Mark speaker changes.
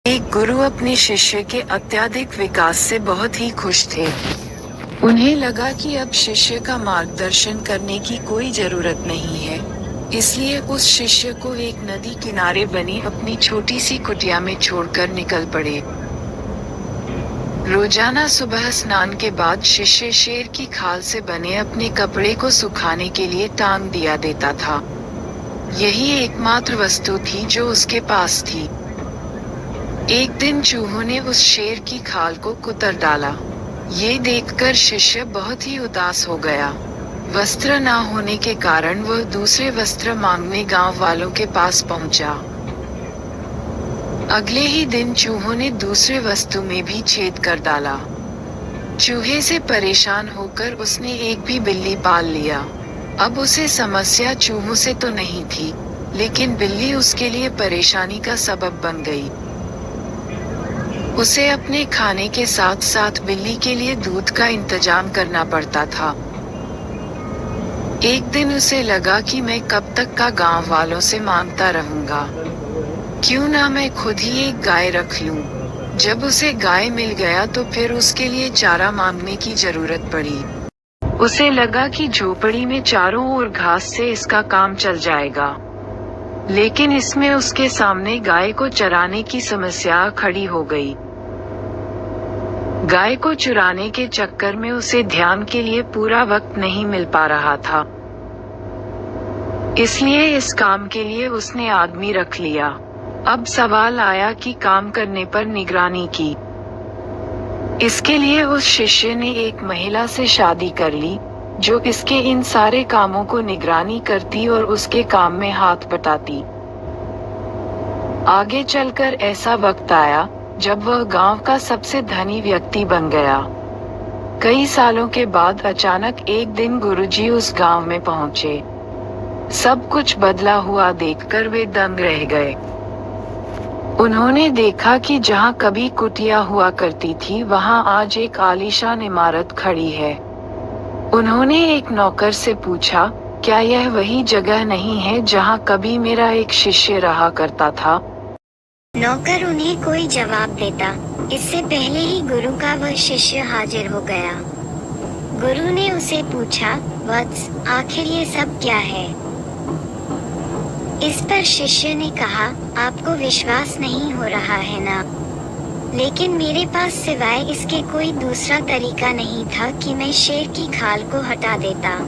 Speaker 1: एक गुरु अपने शिष्य के अत्यधिक विकास से बहुत ही खुश थे। उन्हें लगा कि अब शिष्य का मार्गदर्शन करने की कोई जरूरत नहीं है, इसलिए उस शिष्य को एक नदी किनारे बनी अपनी छोटी सी कुटिया में छोड़कर निकल पड़े। रोजाना सुबह स्नान के बाद शिष्य शेर की खाल से बने अपने कपड़े को सुखाने के लिए टांग दिया देता था। यही एकमात्र वस्तु थी जो उसके पास थी। एक दिन चूहों ने उस शेर की खाल को कुतर डाला। ये देखकर शिष्य बहुत ही उदास हो गया। वस्त्र न होने के कारण वह दूसरे वस्त्र मांगने गांव वालों के पास पहुंचा। अगले ही दिन चूहों ने दूसरे वस्तु में भी छेद कर डाला। चूहे से परेशान होकर उसने एक भी बिल्ली पाल लिया। अब उसे समस्या चूहों से तो नहीं थी, लेकिन बिल्ली उसके लिए परेशानी का सबब बन गई। उसे अपने खाने के साथ साथ बिल्ली के लिए दूध का इंतजाम करना पड़ता था। एक दिन उसे लगा कि मैं कब तक का गांव वालों से मांगता रहूंगा, क्यों ना मैं खुद ही एक गाय रख लूं। जब उसे गाय मिल गया तो फिर उसके लिए चारा मांगने की जरूरत पड़ी। उसे लगा कि झोपड़ी में चारों ओर घास से इसका काम चल जाएगा, लेकिन इसमें उसके सामने गाय को चराने की समस्या खड़ी हो गई। गाय को चुराने के चक्कर में उसे ध्यान के लिए पूरा वक्त नहीं मिल पा रहा था, इसलिए इस काम के लिए उसने आदमी रख लिया। अब सवाल आया कि काम करने पर निगरानी की। इसके लिए उस शिष्य ने एक महिला से शादी कर ली, जो इसके इन सारे कामों को निगरानी करती और उसके काम में हाथ बटाती। आगे चलकर ऐसा वक्त आया जब वह गांव का सबसे धनी व्यक्ति बन गया। कई सालों के बाद अचानक एक दिन गुरुजी उस गांव में पहुंचे। सब कुछ बदला हुआ देखकर वे दंग रह गए। उन्होंने देखा कि जहां कभी कुटिया हुआ करती थी वहां आज एक आलीशान इमारत खड़ी है। उन्होंने एक नौकर से पूछा, क्या यह वही जगह नहीं है जहां कभी मेरा एक शिष्य रहा करता था?
Speaker 2: नौकर उन्हें कोई जवाब देता, इससे पहले ही गुरु का वह शिष्य हाजिर हो गया। गुरु ने उसे पूछा, वत्स, आखिर ये सब क्या है? इस पर शिष्य ने कहा, आपको विश्वास नहीं हो रहा है ना? लेकिन मेरे पास सिवाय इसके कोई दूसरा तरीका नहीं था कि मैं शेर की खाल को हटा देता।